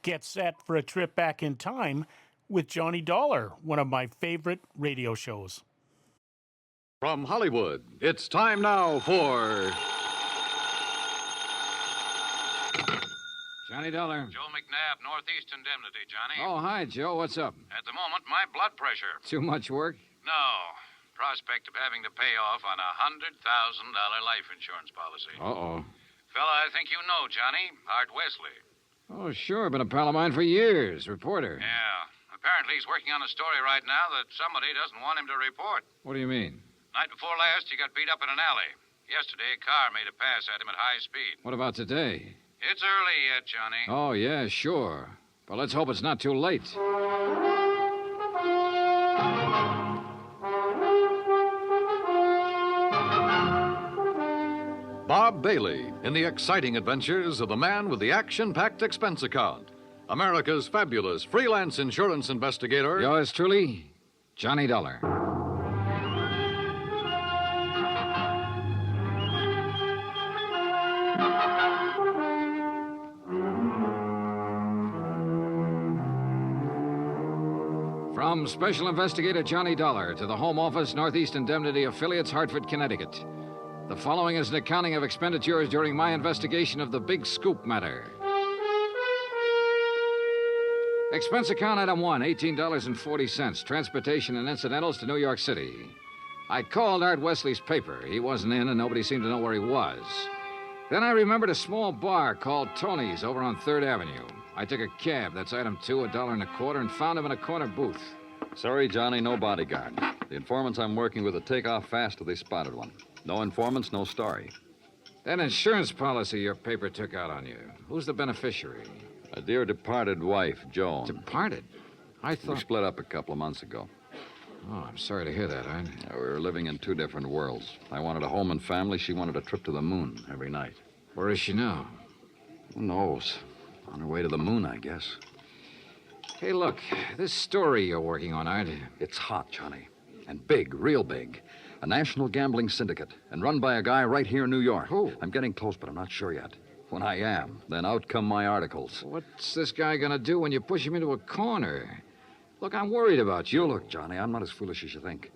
Get set for a trip back in time with Johnny Dollar, one of my favorite radio shows. From Hollywood, it's time now for... Johnny Dollar. Joe McNabb, Northeast Indemnity, Johnny. Oh, hi, Joe. What's up? At the moment, my blood pressure. Too much work? No. Prospect of having to pay off on a $100,000 life insurance policy. Uh-oh. Fella I think you know, Johnny. Art Wesley. Oh, sure. Been a pal of mine for years. Reporter. Yeah. Apparently he's working on a story right now that somebody doesn't want him to report. What do you mean? Night before last, he got beat up in an alley. Yesterday, a car made a pass at him at high speed. What about today? It's early yet, Johnny. Oh, yeah, sure. But let's hope it's not too late. Bob Bailey in the exciting adventures of the man with the action-packed expense account. America's fabulous freelance insurance investigator. Yours truly, Johnny Dollar. From Special Investigator Johnny Dollar to the Home Office, Northeast Indemnity Affiliates, Hartford, Connecticut. The following is an accounting of expenditures during my investigation of the Big Scoop matter. Expense account item 1, $18.40, transportation and incidentals to New York City. I called Art Wesley's paper. He wasn't in, and nobody seemed to know where he was. Then I remembered a small bar called Tony's over on 3rd Avenue. I took a cab, that's item 2, $1.25, and found him in a corner booth. Sorry, Johnny, no bodyguard. The informants I'm working with will take off fast if they spotted one. No informants, no story. That insurance policy your paper took out on you, who's the beneficiary? A dear departed wife, Joan. Departed? I We thought... split up a couple of months ago. Oh, I'm sorry to hear that, Art. We were living in two different worlds. I wanted a home and family. She wanted a trip to the moon every night. Where is she now? Who knows? On her way to the moon, I guess. Hey, look, this story you're working on, Art. It's hot, Johnny. And big, real big. A national gambling syndicate, and run by a guy right here in New York. Who? I'm getting close, but I'm not sure yet. When I am, then out come my articles. What's this guy gonna do when you push him into a corner? Look, I'm worried about you. You look, Johnny, I'm not as foolish as you think.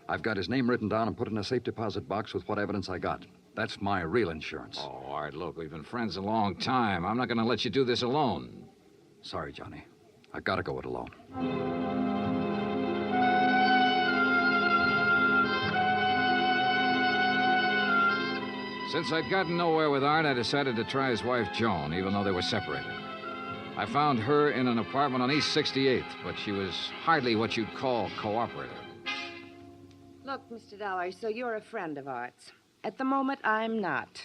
I've got his name written down and put in a safe deposit box with what evidence I got. That's my real insurance. Oh, Art, look, we've been friends a long time. I'm not gonna let you do this alone. Sorry, Johnny. I've got to go it alone. Since I'd gotten nowhere with Art, I decided to try his wife, Joan, even though they were separated. I found her in an apartment on East 68th, but she was hardly what you'd call cooperative. Look, Mr. Dollar, so you're a friend of Art's. At the moment, I'm not.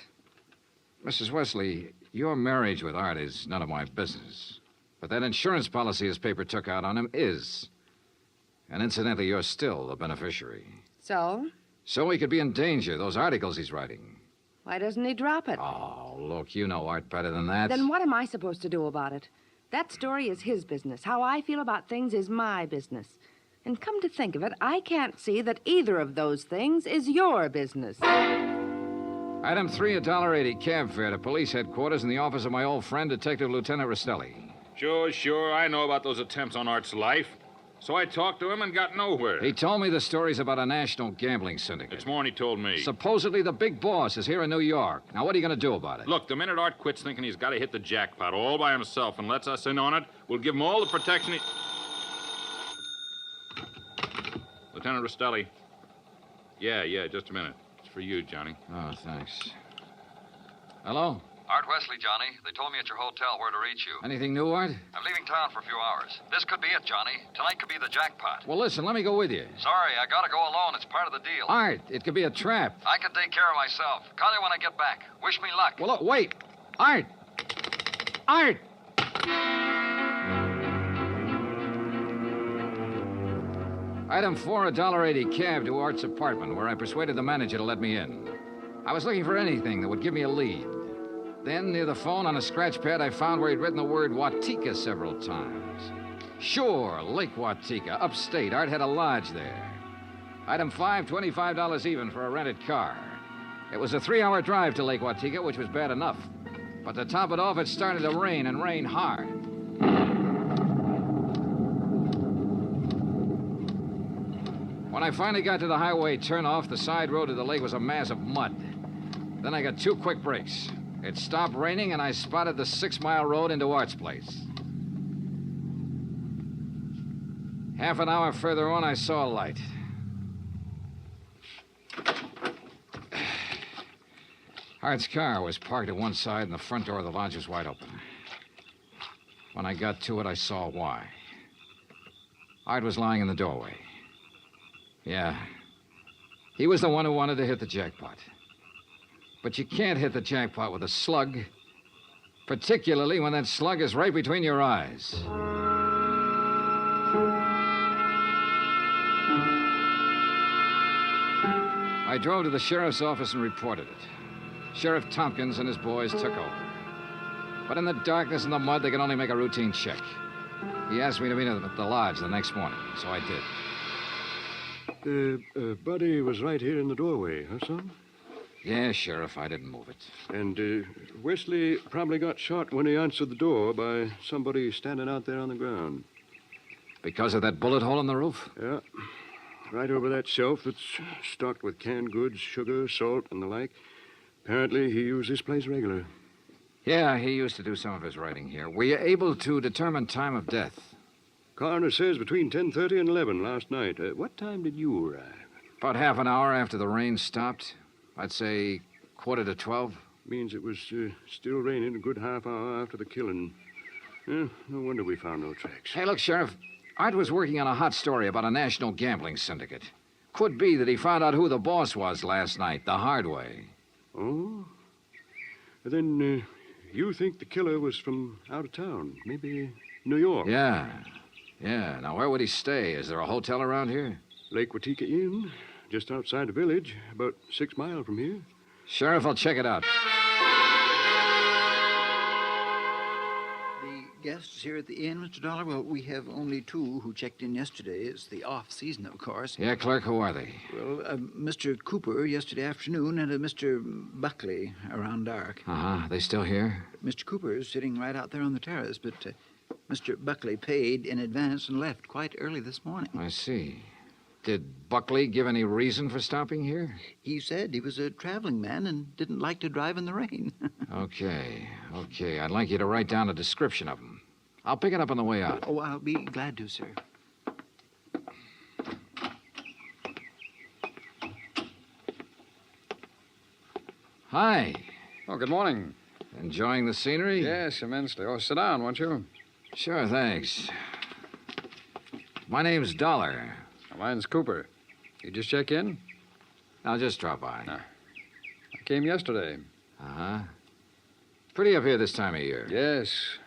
Mrs. Wesley, your marriage with Art is none of my business. But that insurance policy his paper took out on him is. And incidentally, you're still the beneficiary. So? So he could be in danger, those articles he's writing. Why doesn't he drop it? Oh, look, you know Art better than that. Then what am I supposed to do about it? That story is his business. How I feel about things is my business. And come to think of it, I can't see that either of those things is your business. Item 3, $1.80 cab fare to police headquarters in the office of my old friend, Detective Lieutenant Rastelli. Sure. I know about those attempts on Art's life. So I talked to him and got nowhere. He told me the story's about a national gambling syndicate. It's more than he told me. Supposedly the big boss is here in New York. Now, what are you going to do about it? Look, the minute Art quits thinking he's got to hit the jackpot all by himself and lets us in on it, we'll give him all the protection he... Lieutenant Rastelli. Yeah, just a minute. It's for you, Johnny. Oh, thanks. Hello? Art Wesley, Johnny. They told me at your hotel where to reach you. Anything new, Art? I'm leaving town for a few hours. This could be it, Johnny. Tonight could be the jackpot. Well, listen, let me go with you. Sorry, I gotta go alone. It's part of the deal. Art, it could be a trap. I can take care of myself. Call you when I get back. Wish me luck. Well, look, wait. Art! Art! Item 4, $1.80 cab to Art's apartment, where I persuaded the manager to let me in. I was looking for anything that would give me a lead. Then, near the phone on a scratch pad, I found where he'd written the word Watika several times. Sure, Lake Watika, upstate. Art had a lodge there. Item 5, $25 even for a rented car. It was a 3-hour drive to Lake Watika, which was bad enough. But to top it off, it started to rain, and rain hard. When I finally got to the highway turnoff, the side road to the lake was a mass of mud. Then I got 2 quick breaks. It stopped raining, and I spotted the 6-mile road into Art's place. Half an hour further on, I saw a light. Art's car was parked at one side, and the front door of the lodge was wide open. When I got to it, I saw why. Art was lying in the doorway. Yeah, he was the one who wanted to hit the jackpot. But you can't hit the jackpot with a slug, particularly when that slug is right between your eyes. I drove to the sheriff's office and reported it. Sheriff Tompkins and his boys took over. But in the darkness and the mud, they could only make a routine check. He asked me to meet him at the lodge the next morning, so I did. Buddy was right here in the doorway, huh, son? Yeah, Sheriff, I didn't move it. And Wesley probably got shot when he answered the door by somebody standing out there on the ground. Because of that bullet hole in the roof? Yeah. Right over that shelf that's stocked with canned goods, sugar, salt, and the like. Apparently, he used this place regular. Yeah, he used to do some of his writing here. Were you able to determine time of death? Coroner says between 10:30 and 11 last night. What time did you arrive? About half an hour after the rain stopped. I'd say 11:45. Means it was still raining a good half hour after the killing. No wonder we found no tracks. Hey, look, Sheriff. Art was working on a hot story about a national gambling syndicate. Could be that he found out who the boss was last night, the hard way. Oh? Then you think the killer was from out of town? Maybe New York? Yeah. Now, where would he stay? Is there a hotel around here? Lake Watika Inn, just outside the village, about 6 miles from here. Sheriff, I'll check it out. The guests here at the inn, Mr. Dollar? Well, we have only 2 who checked in yesterday. It's the off-season, of course. Yeah, clerk, who are they? Well, Mr. Cooper yesterday afternoon and Mr. Buckley around dark. Uh-huh. They still here? Mr. Cooper is sitting right out there on the terrace, but Mr. Buckley paid in advance and left quite early this morning. I see. Did Buckley give any reason for stopping here? He said he was a traveling man and didn't like to drive in the rain. Okay. I'd like you to write down a description of him. I'll pick it up on the way out. Oh, I'll be glad to, sir. Hi. Oh, good morning. Enjoying the scenery? Yes, immensely. Oh, sit down, won't you? Sure, thanks. My name's Dollar. Mine's Cooper. You just check in? I'll just drop by. I came yesterday. Uh-huh. Pretty up here this time of year. Yes,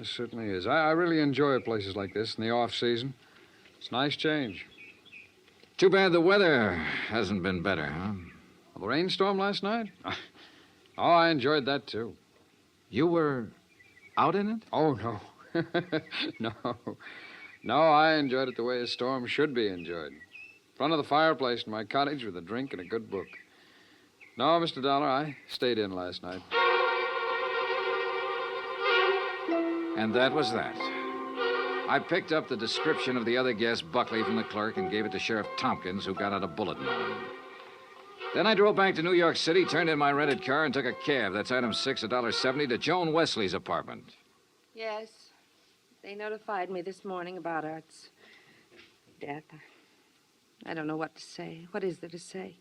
certainly is. I really enjoy places like this in the off-season. It's a nice change. Too bad the weather hasn't been better, huh? Well, the rainstorm last night? Oh, I enjoyed that, too. You were out in it? Oh, no. No, I enjoyed it the way a storm should be enjoyed. In front of the fireplace in my cottage with a drink and a good book. No, Mr. Dollar, I stayed in last night. And that was that. I picked up the description of the other guest, Buckley, from the clerk and gave it to Sheriff Tompkins, who got out a bulletin on him. Then I drove back to New York City, turned in my rented car, and took a cab. That's item 6, $1.70, to Joan Wesley's apartment. Yes. They notified me this morning about Art's death. I don't know what to say. What is there to say?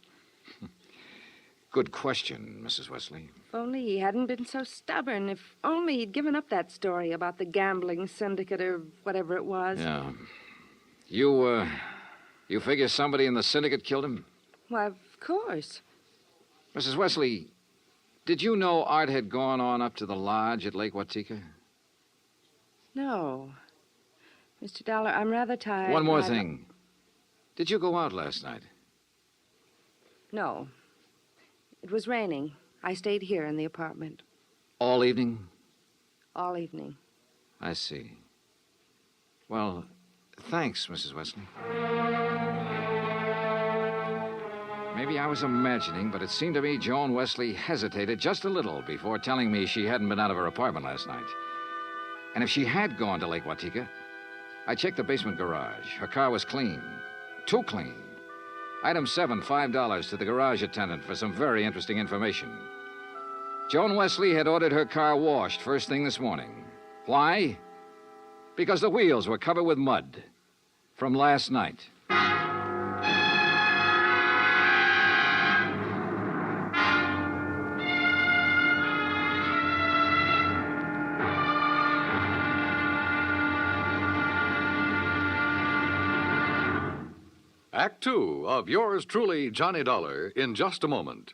Good question, Mrs. Wesley. If only he hadn't been so stubborn. If only he'd given up that story about the gambling syndicate or whatever it was. Yeah. You figure somebody in the syndicate killed him? Why, of course. Mrs. Wesley, did you know Art had gone on up to the lodge at Lake Watika? No. Mr. Dollar, I'm rather tired. One more thing. Did you go out last night? No. It was raining. I stayed here in the apartment. All evening? All evening. I see. Well, thanks, Mrs. Wesley. Maybe I was imagining, but it seemed to me Joan Wesley hesitated just a little before telling me she hadn't been out of her apartment last night. And if she had gone to Lake Watika, I checked the basement garage. Her car was clean. Too clean. Item 7, $5 to the garage attendant for some very interesting information. Joan Wesley had ordered her car washed first thing this morning. Why? Because the wheels were covered with mud from last night. Act Two of yours truly, Johnny Dollar, in just a moment.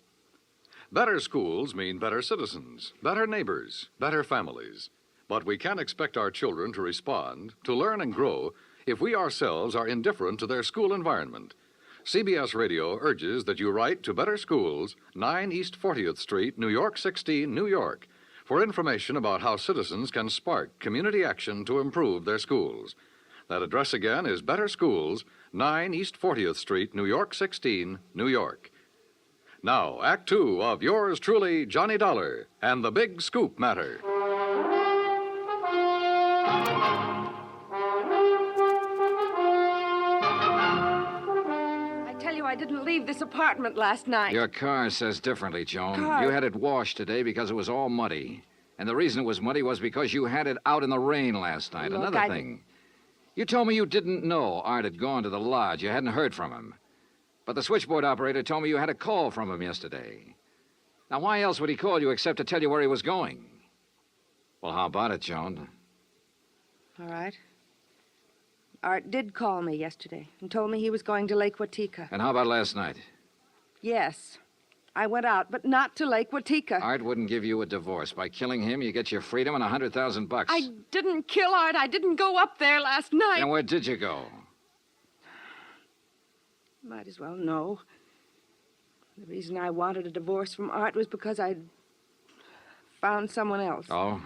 Better schools mean better citizens, better neighbors, better families. But we can't expect our children to respond, to learn and grow, if we ourselves are indifferent to their school environment. CBS Radio urges that you write to Better Schools, 9 East 40th Street, New York 16, New York, for information about how citizens can spark community action to improve their schools. That address again is Better Schools, 9 East 40th Street, New York 16, New York. Now, Act Two of yours truly, Johnny Dollar, and the Big Scoop Matter. I tell you, I didn't leave this apartment last night. Your car says differently, Joan. Car? You had it washed today because it was all muddy. And the reason it was muddy was because you had it out in the rain last night. Look, Another thing. You told me you didn't know Art had gone to the lodge. You hadn't heard from him. But the switchboard operator told me you had a call from him yesterday. Now, why else would he call you except to tell you where he was going? Well, how about it, Joan? All right. Art did call me yesterday and told me he was going to Lake Watika. And how about last night? Yes. I went out, but not to Lake Watika. Art wouldn't give you a divorce. By killing him, you get your freedom and $100,000. I didn't kill Art. I didn't go up there last night. And where did you go? Might as well know. The reason I wanted a divorce from Art was because I'd found someone else. Oh?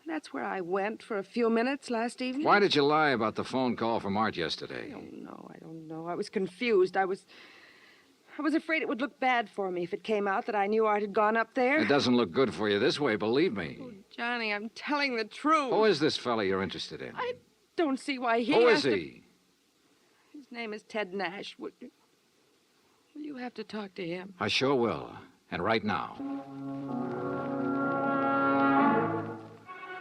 That's where I went for a few minutes last evening. Why did you lie about the phone call from Art yesterday? I don't know. I was confused. I was afraid it would look bad for me if it came out that I knew Art had gone up there. It doesn't look good for you this way, believe me. Oh, Johnny, I'm telling the truth. Who is this fella you're interested in? I don't see why he Who has is he? His name is Ted Nash. Will you have to talk to him? I sure will. And right now.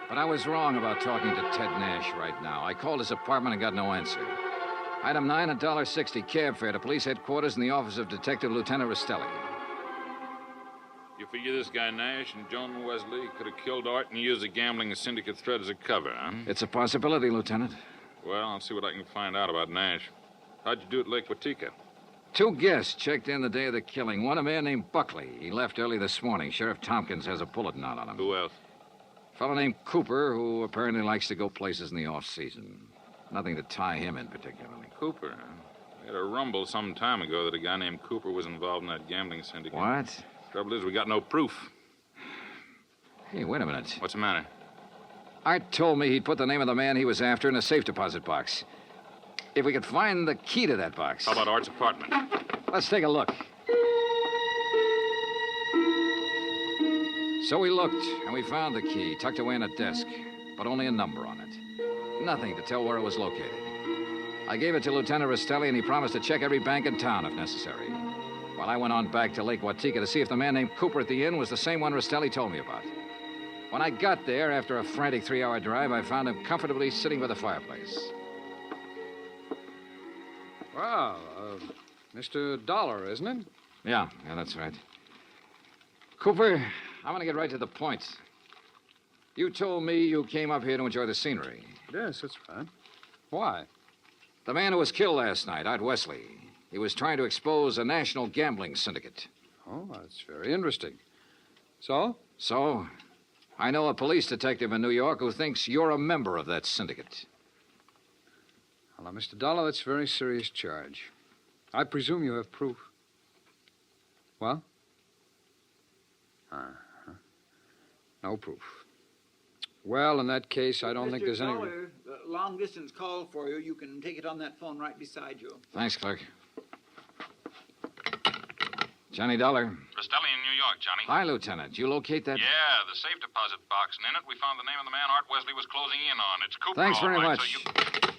But I was wrong about talking to Ted Nash right now. I called his apartment and got no answer. Item 9, $1.60 cab fare to police headquarters in the office of Detective Lieutenant Rastelli. You figure this guy Nash and Joan Wesley could have killed Art and used the gambling syndicate threat as a cover, huh? It's a possibility, Lieutenant. Well, I'll see what I can find out about Nash. How'd you do at Lake Watika? 2 guests checked in the day of the killing. One, a man named Buckley. He left early this morning. Sheriff Tompkins has a bulletin out on him. Who else? A fellow named Cooper, who apparently likes to go places in the off-season. Nothing to tie him in particularly. Cooper, huh? We had a rumble some time ago that a guy named Cooper was involved in that gambling syndicate. What? Trouble is, we got no proof. Hey, wait a minute. What's the matter? Art told me he'd put the name of the man he was after in a safe deposit box. If we could find the key to that box. How about Art's apartment? Let's take a look. So we looked, and we found the key tucked away in a desk, but only a number on it. Nothing to tell where it was located. I gave it to Lieutenant Rastelli, and he promised to check every bank in town if necessary. While I went on back to Lake Watika to see if the man named Cooper at the inn was the same one Rastelli told me about. When I got there, after a frantic 3-hour drive, I found him comfortably sitting by the fireplace. Well, Mr. Dollar, isn't it? Yeah, that's right. Cooper, I'm going to get right to the point. You told me you came up here to enjoy the scenery. Yes, that's right. Why? The man who was killed last night, Art Wesley, he was trying to expose a national gambling syndicate. Oh, that's very interesting. So? So, I know a police detective in New York who thinks you're a member of that syndicate. Well, now, Mr. Dollar, that's a very serious charge. I presume you have proof. Well? Uh-huh. No proof. Well, in that case, I don't think there's any... Mr. Dollar, long-distance call for you. You can take it on that phone right beside you. Thanks, clerk. Johnny Dollar. Rastelli in New York, Johnny. Hi, Lieutenant. You locate that? Yeah, the safe deposit box, and in it we found the name of the man Art Wesley was closing in on. It's Cooper. Thanks all very right, much. So you...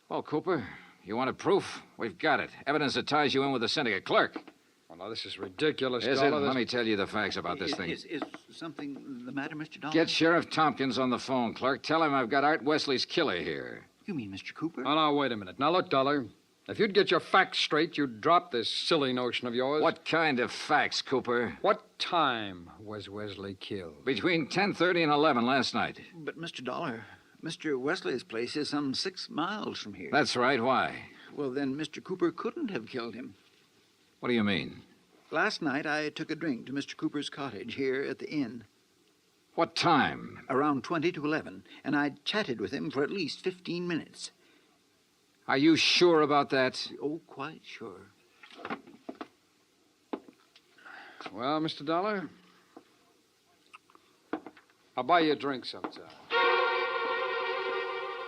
Well, Cooper, you wanted proof? We've got it. Evidence that ties you in with the syndicate. Clerk. Well, now, this is ridiculous, Is it? Dollar. Let me tell you the facts about this thing. Is something the matter, Mr. Dollar? Get Sheriff Tompkins on the phone, clerk. Tell him I've got Art Wesley's killer here. You mean Mr. Cooper? Oh, now, wait a minute. Now, look, Dollar. If you'd get your facts straight, you'd drop this silly notion of yours. What kind of facts, Cooper? What time was Wesley killed? Between 10:30 and 11 last night. But, Mr. Dollar, Mr. Wesley's place is some 6 miles from here. That's right. Why? Well, then Mr. Cooper couldn't have killed him. What do you mean? Last night, I took a drink to Mr. Cooper's cottage here at the inn. What time? Around 20 to 11, and I chatted with him for at least 15 minutes. Are you sure about that? Oh, quite sure. Well, Mr. Dollar, I'll buy you a drink sometime.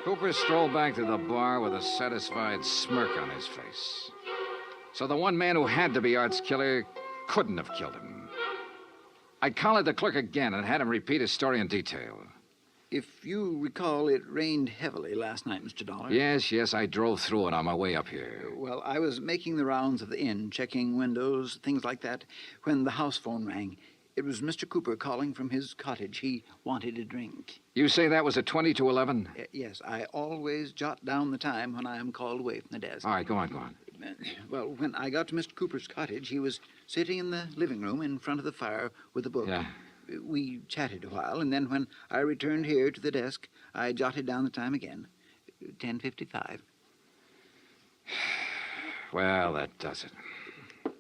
Cooper strolled back to the bar with a satisfied smirk on his face. So the one man who had to be Art's killer couldn't have killed him. I collared the clerk again and had him repeat his story in detail. If you recall, it rained heavily last night, Mr. Dollar. Yes, I drove through it on my way up here. Well, I was making the rounds of the inn, checking windows, things like that, when the house phone rang. It was Mr. Cooper calling from his cottage. He wanted a drink. You say that was at 20 to 11? Yes, I always jot down the time when I am called away from the desk. All right, go on. Well, when I got to Mr. Cooper's cottage, he was sitting in the living room in front of the fire with a book. Yeah. We chatted a while, and then when I returned here to the desk, I jotted down the time again. 10:55. Well, that does it.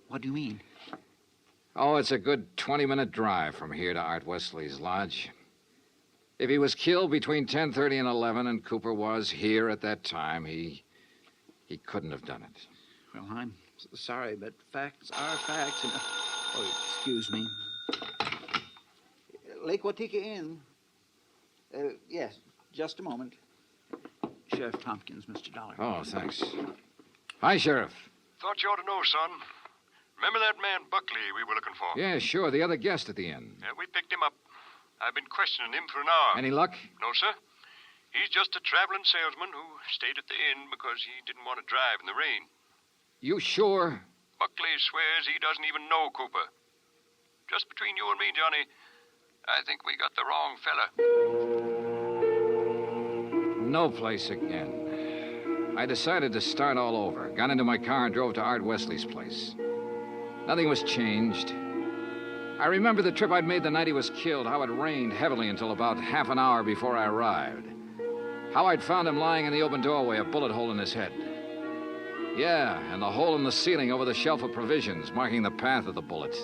What do you mean? Oh, it's a good 20-minute drive from here to Art Wesley's lodge. If he was killed between 10:30 and 11 and Cooper was here at that time, he couldn't have done it. Well, I'm sorry, but facts are facts. And... Oh, excuse me. Lake Watika Inn. Yes, just a moment. Sheriff Tompkins, Mr. Dollar. Oh, thanks. Hi, Sheriff. Thought you ought to know, son. Remember that man Buckley we were looking for? Yeah, sure, the other guest at the inn. Yeah, we picked him up. I've been questioning him for an hour. Any luck? No, sir. He's just a traveling salesman who stayed at the inn because he didn't want to drive in the rain. You sure? Buckley swears he doesn't even know Cooper. Just between you and me, Johnny, I think we got the wrong fella. No place again. I decided to start all over. Got into my car and drove to Art Wesley's place. Nothing was changed. I remember the trip I'd made the night he was killed, how it rained heavily until about half an hour before I arrived. How I'd found him lying in the open doorway, a bullet hole in his head. Yeah, and the hole in the ceiling over the shelf of provisions, marking the path of the bullet.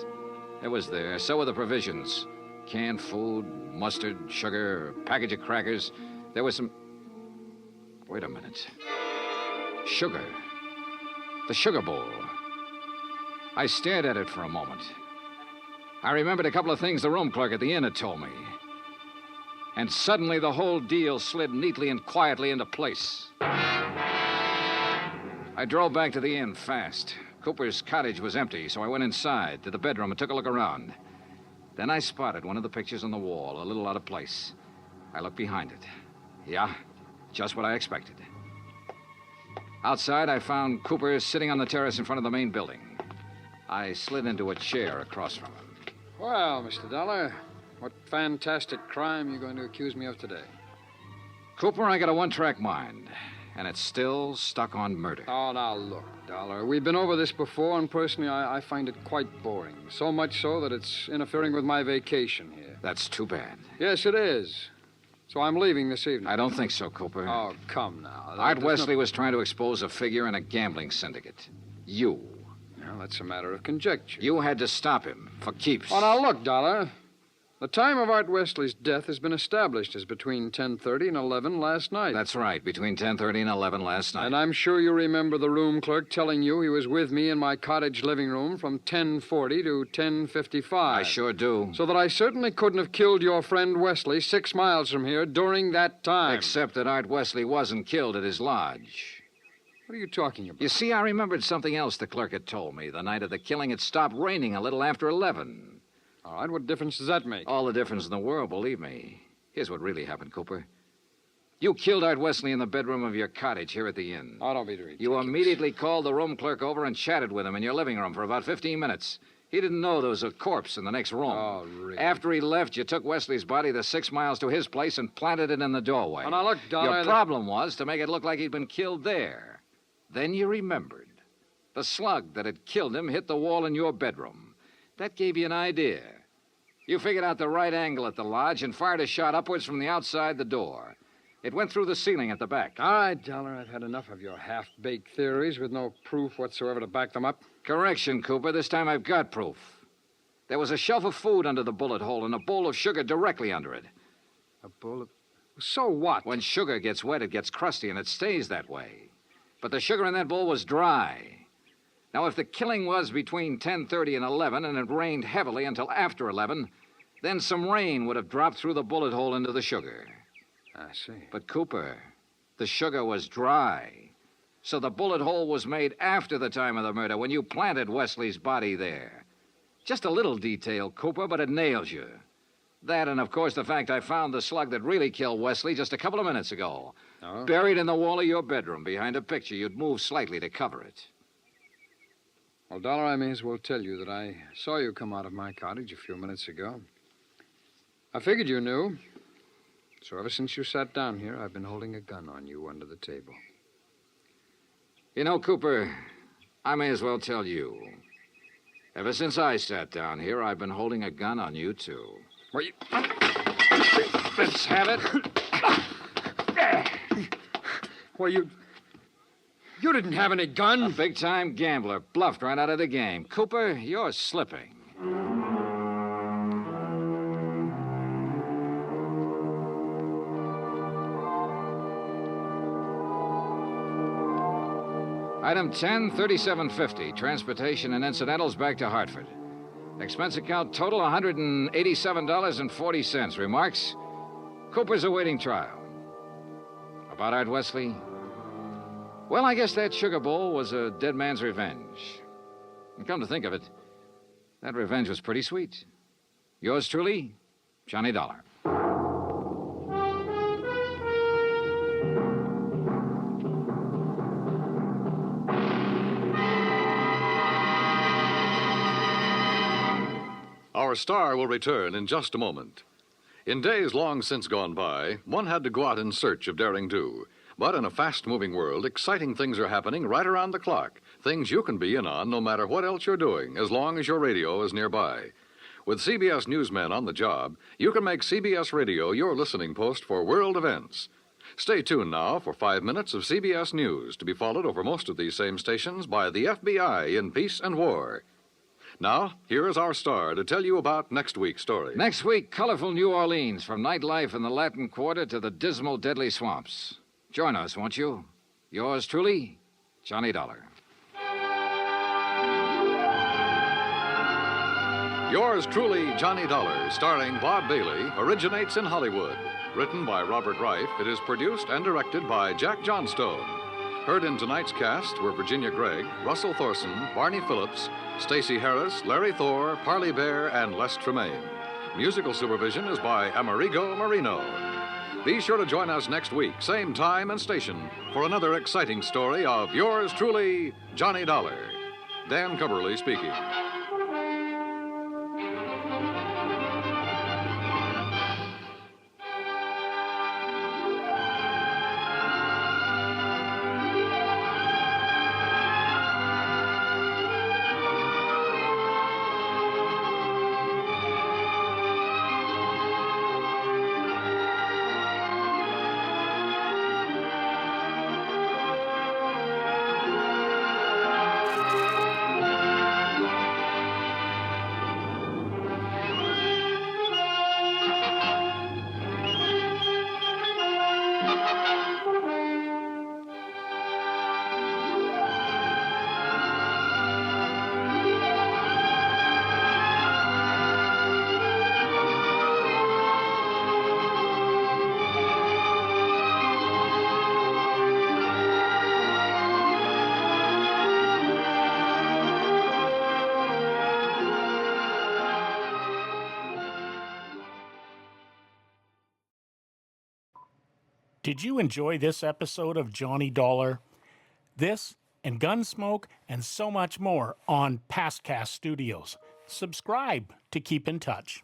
It was there. So were the provisions. Canned food, mustard, sugar, a package of crackers. There was some... Wait a minute. Sugar. The sugar bowl. I stared at it for a moment. I remembered a couple of things the room clerk at the inn had told me. And suddenly the whole deal slid neatly and quietly into place. I drove back to the inn fast. Cooper's cottage was empty, so I went inside to the bedroom and took a look around. Then I spotted one of the pictures on the wall, a little out of place. I looked behind it. Yeah, just what I expected. Outside, I found Cooper sitting on the terrace in front of the main building. I slid into a chair across from him. Well, Mr. Dollar, what fantastic crime are you going to accuse me of today? Cooper, I got a one-track mind, and it's still stuck on murder. Oh, now look, Dollar. We've been over this before, and personally, I find it quite boring. So much so that it's interfering with my vacation here. That's too bad. Yes, it is. So I'm leaving this evening. I don't think so, Cooper. Oh, come now. Art Wesley was trying to expose a figure in a gambling syndicate. You. Well, that's a matter of conjecture. You had to stop him for keeps. Oh, now look, Dollar. The time of Art Wesley's death has been established as between 10:30 and 11 last night. That's right, between 10:30 and 11 last night. And I'm sure you remember the room clerk telling you he was with me in my cottage living room from 10:40 to 10:55. I sure do. So that I certainly couldn't have killed your friend Wesley 6 miles from here during that time. Except that Art Wesley wasn't killed at his lodge. What are you talking about? You see, I remembered something else the clerk had told me. The night of the killing, it stopped raining a little after 11. All right, what difference does that make? All the difference in the world, believe me. Here's what really happened, Cooper. You killed Art Wesley in the bedroom of your cottage here at the inn. Oh, don't be ridiculous. You immediately called the room clerk over and chatted with him in your living room for about 15 minutes. He didn't know there was a corpse in the next room. Oh, really? After he left, you took Wesley's body the 6 miles to his place and planted it in the doorway. Oh, now, look, Dollar... Your problem was to make it look like he'd been killed there. Then you remembered. The slug that had killed him hit the wall in your bedroom. That gave you an idea. You figured out the right angle at the lodge and fired a shot upwards from the outside the door. It went through the ceiling at the back. All right, Dollar, I've had enough of your half-baked theories with no proof whatsoever to back them up. Correction, Cooper. This time I've got proof. There was a shelf of food under the bullet hole and a bowl of sugar directly under it. A bowl of... So what? When sugar gets wet, it gets crusty, and it stays that way. But the sugar in that bowl was dry. Now, if the killing was between 10:30 and 11, and it rained heavily until after 11, then some rain would have dropped through the bullet hole into the sugar. I see. But, Cooper, the sugar was dry. So the bullet hole was made after the time of the murder, when you planted Wesley's body there. Just a little detail, Cooper, but it nails you. That and, of course, the fact I found the slug that really killed Wesley just a couple of minutes ago. Oh? Buried in the wall of your bedroom behind a picture you'd moved slightly to cover it. Well, Dollar, I may as well tell you that I saw you come out of my cottage a few minutes ago. I figured you knew. So ever since you sat down here, I've been holding a gun on you under the table. You know, Cooper, I may as well tell you. Ever since I sat down here, I've been holding a gun on you, too. Well, you... Let's have it. Well, you didn't have any gun. A big-time gambler bluffed right out of the game. Cooper, you're slipping. Item 10, $37.50. Transportation and incidentals back to Hartford. Expense account total $187.40. Remarks? Cooper's awaiting trial. About Art Wesley? Well, I guess that sugar bowl was a dead man's revenge. And come to think of it, that revenge was pretty sweet. Yours truly, Johnny Dollar. Our star will return in just a moment. In days long since gone by, one had to go out in search of daring do. But in a fast-moving world, exciting things are happening right around the clock. Things you can be in on no matter what else you're doing, as long as your radio is nearby. With CBS newsmen on the job, you can make CBS Radio your listening post for world events. Stay tuned now for 5 minutes of CBS News, to be followed over most of these same stations by the FBI in peace and war. Now, here is our star to tell you about next week's story. Next week, colorful New Orleans, from nightlife in the Latin Quarter to the dismal, deadly swamps. Join us, won't you? Yours truly, Johnny Dollar. Yours truly, Johnny Dollar, starring Bob Bailey, originates in Hollywood. Written by Robert Reif, it is produced and directed by Jack Johnstone. Heard in tonight's cast were Virginia Gregg, Russell Thorson, Barney Phillips, Stacey Harris, Larry Thor, Parley Bear, and Les Tremaine. Musical supervision is by Amerigo Marino. Be sure to join us next week, same time and station, for another exciting story of yours truly, Johnny Dollar. Dan Cubberly speaking. Did you enjoy this episode of Johnny Dollar? This and Gunsmoke and so much more on PastCast Studios. Subscribe to keep in touch.